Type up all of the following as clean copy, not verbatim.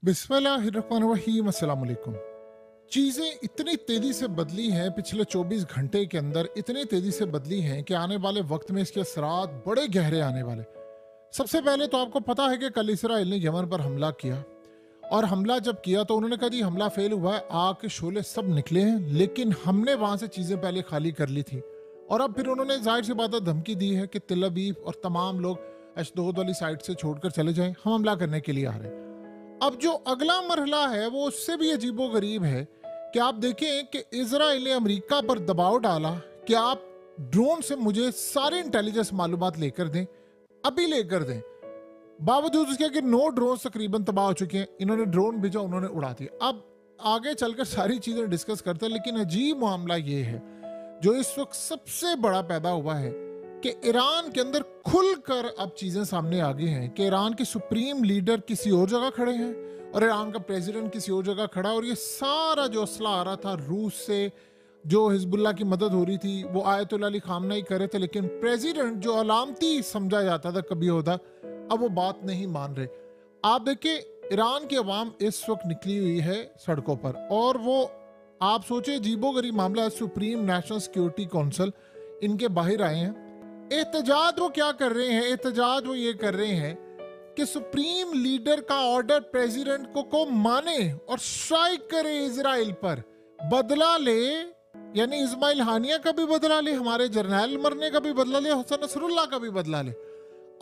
बिस्मिल्लाहिर्रहमानिर्रहीम, अस्सलाम वालेकुम। चीज़ें इतनी तेज़ी से बदली हैं, पिछले 24 घंटे के अंदर इतनी तेज़ी से बदली हैं कि आने वाले वक्त में इसके असरात बड़े गहरे आने वाले। सबसे पहले तो आपको पता है कि कल इसराइल ने यमन पर हमला किया, और हमला जब किया तो उन्होंने कहा जी हमला फेल हुआ है, आग के शोले सब निकले हैं, लेकिन हमने वहाँ से चीज़ें पहले खाली कर ली थी। और अब फिर उन्होंने जाहिर सी बात है धमकी दी है कि तिल अबीब और तमाम लोग अशदोद वाली साइड से छोड़कर चले जाएं, हम हमला करने के लिए आ रहे हैं। अब जो अगला मरहला है वो उससे भी अजीबो गरीब है कि आप देखें कि इजराइल ने अमेरिका पर दबाव डाला कि आप ड्रोन से मुझे सारे इंटेलिजेंस मालूमात लेकर दें, अभी लेकर दें। बावजूद उसके कि 9 ड्रोन तकरीबन तबाह हो चुके हैं, इन्होंने ड्रोन भेजा, उन्होंने उड़ा दिया। अब आगे चलकर सारी चीजें डिस्कस करते हैं, लेकिन अजीब मामला ये है जो इस वक्त सबसे बड़ा पैदा हुआ है कि ईरान के अंदर खुलकर अब चीजें सामने आ गई हैं कि ईरान के सुप्रीम लीडर किसी और जगह खड़े हैं और ईरान का प्रेसिडेंट किसी और जगह खड़ा, और ये सारा जो असला आ रहा था रूस से, जो हिजबुल्लाह की मदद हो रही थी, वो आयतुल्लाह अली खामनेई कर रहे थे, लेकिन प्रेसिडेंट जो अलामती समझा जाता था कभी होता, अब वो बात नहीं मान रहे। आप देखिए ईरान की अवाम इस वक्त निकली हुई है सड़कों पर, और वो आप सोचे अजीबोगरीब मामला है। सुप्रीम नेशनल सिक्योरिटी काउंसिल इनके बाहर आए हैं। एहतजाज वो क्या कर रहे हैं? एहतजाज वो ये कर रहे हैं कि सुप्रीम लीडर का ऑर्डर प्रेसिडेंट को माने और स्ट्राइक करे इजराइल पर, बदला ले, यानी इस्माइल हानिया का भी बदला ले, हमारे जर्नैल मरने का भी बदला ले, हुसैन नसरुल्लाह का भी बदला ले।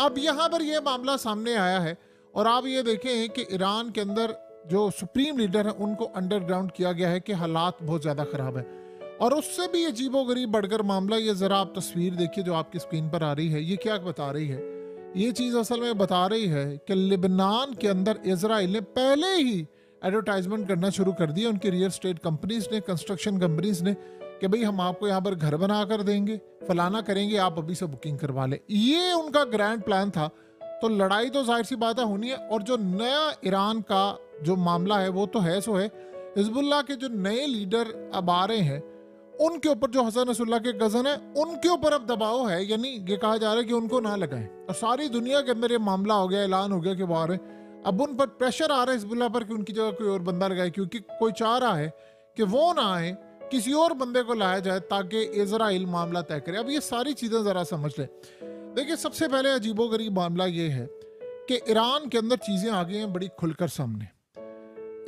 अब यहां पर यह मामला सामने आया है, और आप ये देखें कि ईरान के अंदर जो सुप्रीम लीडर है उनको अंडरग्राउंड किया गया है कि हालात बहुत ज्यादा खराब है। और उससे भी अजीबोगरीब बढ़कर मामला, ये जरा आप तस्वीर देखिए जो आपकी स्क्रीन पर आ रही है, ये क्या बता रही है? ये चीज असल में बता रही है कि लिबनान के अंदर इजराइल ने पहले ही एडवर्टाइजमेंट करना शुरू कर दिया, उनकी रियल एस्टेट कंपनीज ने, कंस्ट्रक्शन कंपनीज ने, कि भाई हम आपको यहाँ पर घर बना कर देंगे, फलाना करेंगे, आप अभी से बुकिंग करवा ले। ये उनका ग्रैंड प्लान था। तो लड़ाई तो जाहिर सी बात है होनी है। और जो नया ईरान का जो मामला है वो तो है सो है, हिजबुल्लाह के जो नए लीडर अब आ रहे हैं उनके ऊपर, जो हसन नसरुल्लाह के गजन है उनके ऊपर अब दबाव है, यानी ये कहा जा रहा है कि उनको ना लगाएं। और सारी दुनिया के अंदर ये मामला हो गया, ऐलान हो गया कि वो आ रहे हैं। अब उन पर प्रेशर आ रहा है हिजबुल्लाह पर कि उनकी जगह कोई और बंदा लगाए, क्योंकि कोई चाह रहा है कि वो ना आए, किसी और बंदे को लाया जाए ताकि इजराइल मामला तय करे। अब ये सारी चीजें जरा समझ लें। देखिए सबसे पहले अजीबोगरीब मामला ये है कि ईरान के अंदर चीजें आ गई हैं बड़ी खुलकर सामने।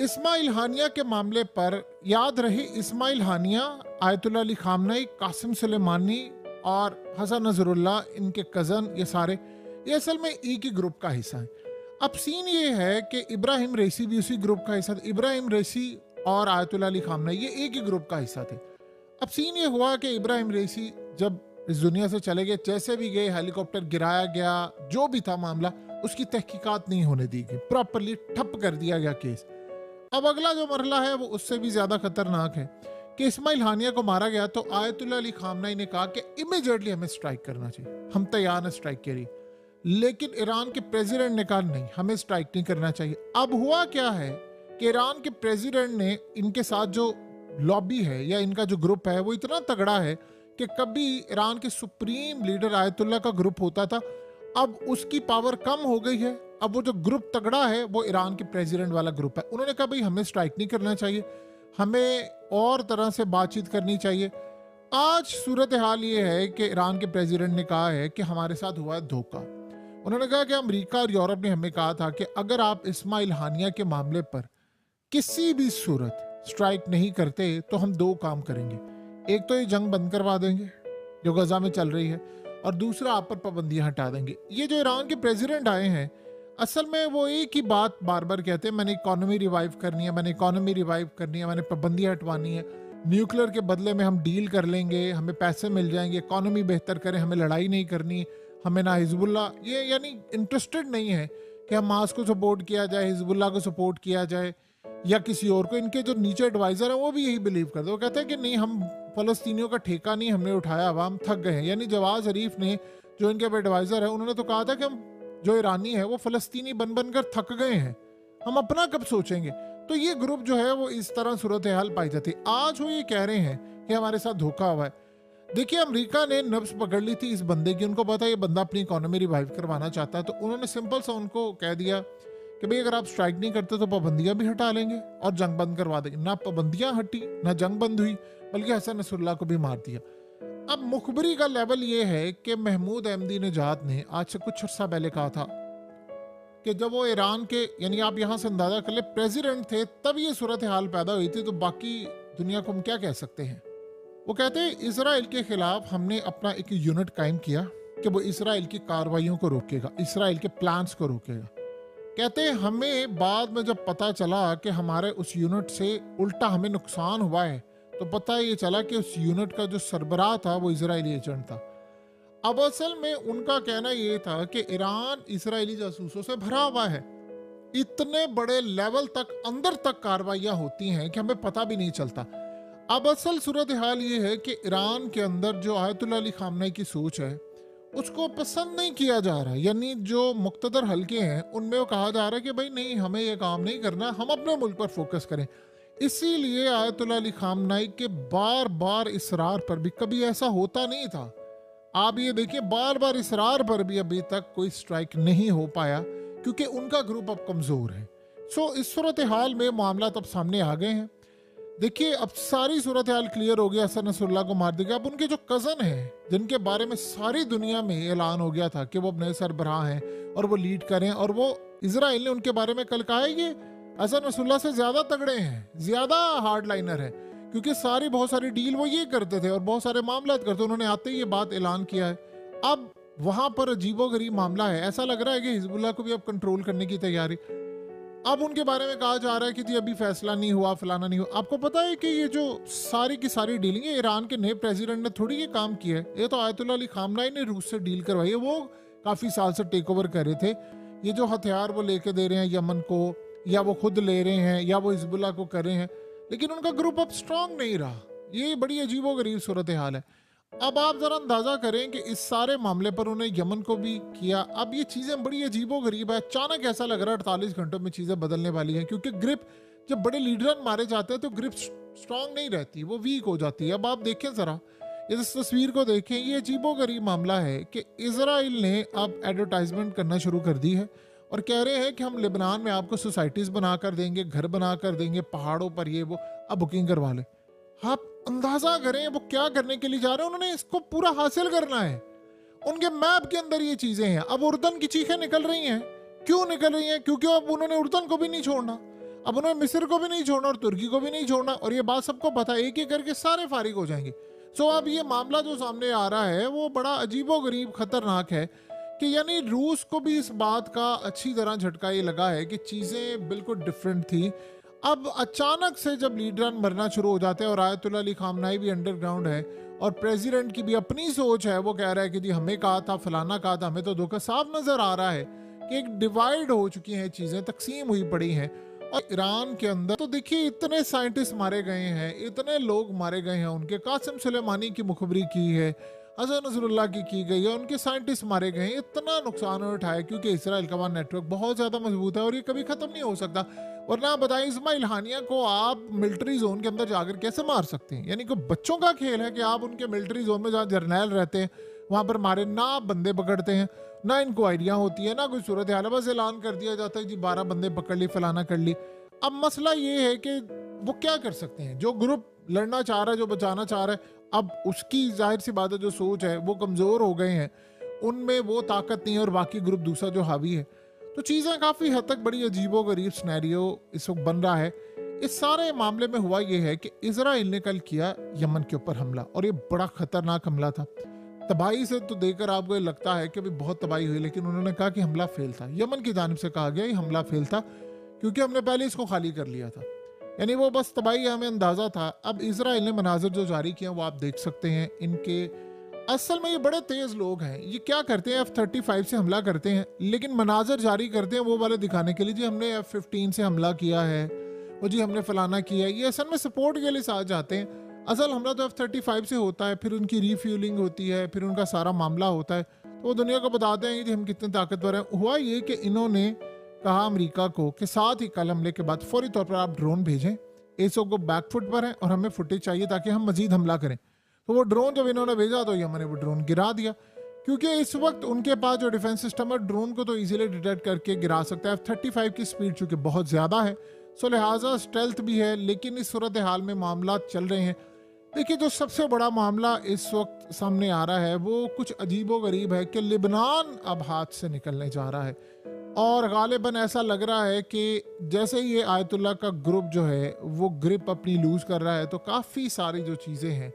इस्माइल हानिया के मामले पर याद रहे, Ismail Haniyeh, Ayatollah Ali Khamenei, Qasem Soleimani और हसन नसरुल्लाह, इनके कज़न, ये सारे ये असल में एक ही ग्रुप का हिस्सा है। अब सीन ये है कि इब्राहिम रईसी भी उसी ग्रुप का हिस्सा था। इब्राहिम रईसी और आयतुल्लाह अली खामनेई ये एक ही ग्रुप का हिस्सा थे। अब सीन ये हुआ कि इब्राहिम रईसी जब इस दुनिया से चले गए, जैसे भी गए, हेलीकॉप्टर गिराया गया, जो भी था मामला, उसकी तहकीकात नहीं होने दी गई, प्रॉपरली ठप कर दिया गया केस। अब अगला जो मरहला है वो उससे भी ज्यादा खतरनाक है कि इस्माइल हानिया को मारा गया तो आयतुल्लाह अली खामनेई ने कहा कि इमीडिएटली हमें स्ट्राइक करना चाहिए, हम तैयार हैं स्ट्राइक के लिए। लेकिन ईरान के प्रेसिडेंट ने कहा नहीं, हमें स्ट्राइक नहीं करना चाहिए। अब हुआ क्या है कि ईरान के प्रेसिडेंट ने, इनके साथ जो लॉबी है या इनका जो ग्रुप है वो इतना तगड़ा है कि कभी ईरान के सुप्रीम लीडर आयतुल्लाह का ग्रुप होता था, अब उसकी पावर कम हो गई है। अब वो जो ग्रुप तगड़ा है वो ईरान के प्रेसिडेंट वाला ग्रुप है। उन्होंने कहा भाई हमें स्ट्राइक नहीं करना चाहिए, हमें और तरह से बातचीत करनी चाहिए। आज सूरत हाल ये है कि ईरान के प्रेसिडेंट ने कहा है कि हमारे साथ हुआ है धोखा। उन्होंने कहा कि अमेरिका और यूरोप ने हमें कहा था कि अगर आप इस्माइल हानिया के मामले पर किसी भी सूरत स्ट्राइक नहीं करते तो हम 2 काम करेंगे। एक तो ये जंग बंद करवा देंगे जो गजा में चल रही है, और दूसरा आप पर पाबंदियां हटा देंगे। ये जो ईरान के प्रेसिडेंट आए हैं असल में वो एक ही बात बार बार कहते हैं, मैंने इकोनॉमी रिवाइव करनी है, मैंने इकोनॉमी रिवाइव करनी है, मैंने पाबंदियां हटवानी है, न्यूक्लियर के बदले में हम डील कर लेंगे, हमें पैसे मिल जाएंगे, इकोनॉमी बेहतर करें, हमें लड़ाई नहीं करनी, हमें ना हिजबुल्लाह, ये यानी इंटरेस्टेड नहीं है कि हमास को सपोर्ट किया जाए, हिजबुल्लाह को सपोर्ट किया जाए या किसी और को। इनके जो नीचे एडवाइजर हैं वो भी यही बिलीव करते हैं, वो कहते हैं कि नहीं, हम फलस्तीनियों का ठेका नहीं हमने उठाया, अवाम थक गए हैं। यानी जवाद शरीफ ने, जो इनके एडवाइजर है, उन्होंने तो कहा था कि हम जो ईरानी है वो फलस्तीनी बन बनकर थक गए हैं, हम अपना कब सोचेंगे। तो ये ग्रुप जो है वो इस तरह सूरत हाल पाई जाती। आज वो ये कह रहे हैं कि हमारे साथ धोखा हुआ है। देखिए अमेरिका ने नब्ज पकड़ ली थी इस बंदे की, उनको पता है ये बंदा अपनी इकोनॉमी रिवाइव करवाना चाहता है, तो उन्होंने सिंपल सा उनको कह दिया कि भाई अगर आप स्ट्राइक नहीं करते तो पाबंदियां भी हटा लेंगे और जंग बंद करवा देंगे। ना पाबंदियां हटी, ना जंग बंद हुई, बल्कि हसन नसरुल्लाह को भी मार दिया। अब मुखबरी का लेवल ये है कि महमूद अहमदी निजात ने आज से कुछ अर्सा पहले कहा था कि जब वो ईरान के, यानी आप यहाँ से अंदाजा कर ले, प्रेसिडेंट थे, तब ये सूरत हाल पैदा हुई थी, तो बाकी दुनिया को हम क्या कह सकते हैं। वो कहते हैं इसराइल के खिलाफ हमने अपना एक यूनिट कायम किया कि वो इसराइल की कार्रवाइयों को रोकेगा, इसराइल के प्लान्स को रोकेगा। कहते हैं हमें बाद में जब पता चला कि हमारे उस यूनिट से उल्टा हमें नुकसान हुआ है, तो पता ये चला कि उस यूनिट का जो सरबराह था वो इजरायली एजेंट था। अब असल में उनका कहना ये था कि ईरान इजरायली जासूसों से भरा हुआ है, इतने बड़े लेवल तक अंदर तक कार्रवाइयां होती हैं कि हमें पता भी नहीं चलता। अब असल सूरत हाल ये है कि ईरान के अंदर जो आयतुल्लाह अली खामनेई की सोच है उसको पसंद नहीं किया जा रहा, यानी जो मुक्तदर हल्के हैं उनमें वो कहा जा रहा है कि भाई नहीं, हमें ये काम नहीं करना, हम अपने मुल्क पर फोकस करें। इसीलिए आयतुल्लाह अली खामनेई के बार बार इसरार पर भी, कभी ऐसा होता नहीं था, आप ये देखिए बार बार इसरार पर भी अभी तक कोई स्ट्राइक नहीं हो पाया, क्योंकि उनका ग्रुप अब कमजोर है। सो इस सूरत हाल में मामला तब सामने आ गए हैं। देखिए अब सारी सूरत हाल क्लियर हो गया, हसन नसरुल्लाह को मार दिया। अब उनके जो कजन हैं, जिनके बारे में सारी दुनिया में ऐलान हो गया था कि वो अपने सरबराह हैं और वो लीड करें, और वो इजराइल ने उनके बारे में कल कहा है ये हसन नसरुल्लाह से ज्यादा तगड़े हैं, ज्यादा हार्ड लाइनर है, क्योंकि बहुत सारी डील वो ये करते थे और बहुत सारे मामला करते, उन्होंने आते ही ये बात ऐलान किया है। अब वहां पर अजीबोगरीब मामला है, ऐसा लग रहा है कि हिजबुल्लाह को भी अब कंट्रोल करने की तैयारी। अब उनके बारे में कहा जा रहा है कि जी अभी फैसला नहीं हुआ, फलाना नहीं हुआ। आपको पता है कि ये जो सारी की सारी डीलिंग है, ईरान के नए प्रेसिडेंट ने थोड़ी ये काम किया है, ये तो आयतुल्लाह अली खामनेई ने रूस से डील करवाई है। वो काफी साल से टेक ओवर कर रहे थे। ये जो हथियार वो लेके दे रहे हैं यमन को, या वो खुद ले रहे हैं, या वो हिजबुल्लाह को कर रहे हैं, लेकिन उनका ग्रुप अब स्ट्रांग नहीं रहा। ये बड़ी अजीबोगरीब सूरत हाल है। अब आप जरा अंदाजा करें कि इस सारे मामले पर उन्हें यमन को भी किया। अब ये चीजें बड़ी अजीबोगरीब है। अचानक ऐसा लग रहा है 48 घंटों में चीजें बदलने वाली हैं, क्योंकि ग्रिप, जब बड़े लीडर मारे जाते हैं तो ग्रिप स्ट्रांग नहीं रहती, वो वीक हो जाती है। अब आप देखें जरा, इस तस्वीर को देखें, ये अजीबोगरीब मामला है कि इजराइल ने अब एडवर्टाइजमेंट करना शुरू कर दी है और कह रहे हैं कि हम लेबनान में आपको सोसाइटीज बना कर देंगे, घर बना कर देंगे, पहाड़ों पर ये वो, अब बुकिंग करवा ले। आप अंदाजा करें वो क्या करने के लिए जा रहे हैं। उन्होंने इसको पूरा हासिल करना है। उनके मैप के अंदर ये चीजें हैं। अब उर्दन की चीखें निकल रही हैं। क्यों निकल रही हैं? क्योंकि अब उन्होंने उर्दन को भी नहीं छोड़ना, अब उन्होंने मिस्र को भी नहीं छोड़ना और तुर्की को भी नहीं छोड़ना, और ये बात सबको पता है, एक एक करके सारे फारिग हो जाएंगे। सो अब ये मामला जो सामने आ रहा है वो बड़ा अजीबोगरीब खतरनाक है कि यानी रूस को भी इस बात का अच्छी तरह झटका ये लगा है कि चीजें बिल्कुल डिफरेंट थी। अब अचानक से जब लीडर मरना शुरू हो जाते हैं और आयतुल्लाह अली खामनेई भी अंडरग्राउंड है और प्रेसिडेंट की भी अपनी सोच है, वो कह रहा है कि जी हमें कहा था, फलाना कहा था, हमें तो धोखा, साफ नजर आ रहा है कि एक डिवाइड हो चुकी हैं चीजें, तकसीम हुई पड़ी हैं। और ईरान के अंदर तो देखिए इतने साइंटिस्ट मारे गए हैं, इतने लोग मारे गए हैं, उनके कासिम सुलेमानी की मुखबरी की है, हसन नसरुल्लाह की गई है, उनके साइंटिस्ट मारे गए हैं, इतना नुकसान उठाया, क्योंकि इसराइल का वहाँ नेटवर्क बहुत ज्यादा मजबूत है और ये कभी खत्म नहीं हो सकता। वरना बताएं, इस्माइल हानिया को आप मिलिट्री जोन के अंदर जाकर कैसे मार सकते हैं? यानी कि बच्चों का खेल है कि आप उनके मिलिट्री जोन में जहाँ जर्नैल रहते हैं वहां पर मारे, ना आप बंदे पकड़ते हैं, ना इंक्वायरियां होती है, ना कोई सूरत हाल, बस ऐलान कर दिया जाता है जी 12 बंदे पकड़ ली, फलाना कर ली। अब मसला ये है कि वो क्या कर सकते हैं? जो ग्रुप लड़ना चाह रहा है, जो बचाना चाह रहा है, अब उसकी जाहिर सी बात है जो सोच है वो कमजोर हो गए हैं, उनमें वो ताकत नहीं है, और बाकी ग्रुप दूसरा जो हावी है। तो चीजें काफी हद तक बड़ी अजीबोगरीब सिनेरियो इस वक्त बन रहा है। इस सारे मामले में हुआ ये है कि इजराइल ने कल किया यमन के ऊपर हमला, और ये बड़ा खतरनाक हमला था। तबाही से तो देखकर आपको ये लगता है कि अभी बहुत तबाही हुई, लेकिन उन्होंने कहा कि हमला फेल था। यमन की जानिब से कहा गया ये हमला फेल था, क्योंकि हमने पहले इसको खाली कर लिया था, यानी वो बस तबाही हमें अंदाजा था। अब इजराइल ने मनाजिर जो जारी किया वो आप देख सकते हैं। इनके असल में ये बड़े तेज लोग हैं, ये क्या करते हैं F-35 से हमला करते हैं, लेकिन मनाजिर जारी करते हैं वो वाले दिखाने के लिए, जी हमने F-15 से हमला किया है, वो जी हमने फलाना किया है। ये असल में सपोर्ट के लिए साथ जाते हैं। असल हमला तो F-35 से होता है, फिर उनकी रीफ्यूलिंग होती है, फिर उनका सारा मामला होता है, तो वो दुनिया को बताते हैं कि हम कितने ताकतवर हैं। हुआ ये कि इन्होंने कहा अमेरिका को कि साथ ही कल हमले के बाद फौरी तौर पर आप ड्रोन भेजें, एसओ को बैकफुट पर है और हमें फुटेज चाहिए ताकि हम मजीद हमला करें। तो वो ड्रोन जब इन्होंने भेजा तो यमन ने वो ड्रोन गिरा दिया। क्योंकि इस वक्त उनके पास जो डिफेंस सिस्टम है ड्रोन को तो इजीली डिटेक्ट करके गिरा सकता है। F-35 की स्पीड चूंकि बहुत ज़्यादा है, सो लिहाजा स्टेल्थ भी है। लेकिन इस सूरत हाल में मामला चल रहे हैं। देखिए, जो सबसे बड़ा मामला इस वक्त सामने आ रहा है वो कुछ अजीबो गरीब है कि लिबनान अब हाथ से निकलने जा रहा है, और गालिबन ऐसा लग रहा है कि जैसे ही ये आयतुल्लाह का ग्रुप जो है वो ग्रिप अपनी लूज कर रहा है, तो काफ़ी सारी जो चीज़ें हैं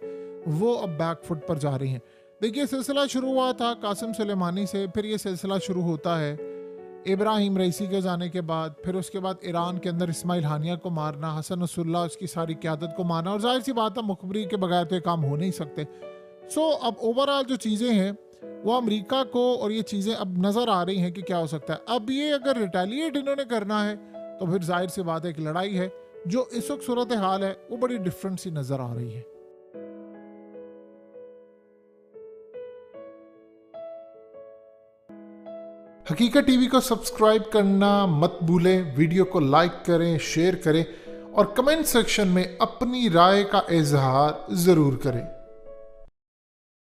वो अब बैकफुट पर जा रही हैं। देखिए, सिलसिला शुरू हुआ था कासिम सुलेमानी से, फिर ये सिलसिला शुरू होता है इब्राहिम रईसी के जाने के बाद, फिर उसके बाद ईरान के अंदर इस्माइल हानिया को मारना, हसन नसरुल्लाह उसकी सारी क़यादत को मारना, और जाहिर सी बात है मुखबरी के बगैर तो ये काम हो नहीं सकते। सो अब ओवरऑल जो चीज़ें हैं वो अमेरिका को, और ये चीज़ें अब नज़र आ रही हैं कि क्या हो सकता है। अब ये अगर रिटेलिएट इन्होंने करना है तो फिर जाहिर सी बात है एक लड़ाई है। जो इस वक्त सूरत हाल है वो बड़ी डिफरेंट सी नज़र आ रही है। हकीकत टीवी को सब्सक्राइब करना मत भूलें, वीडियो को लाइक करें, शेयर करें और कमेंट सेक्शन में अपनी राय का इजहार ज़रूर करें।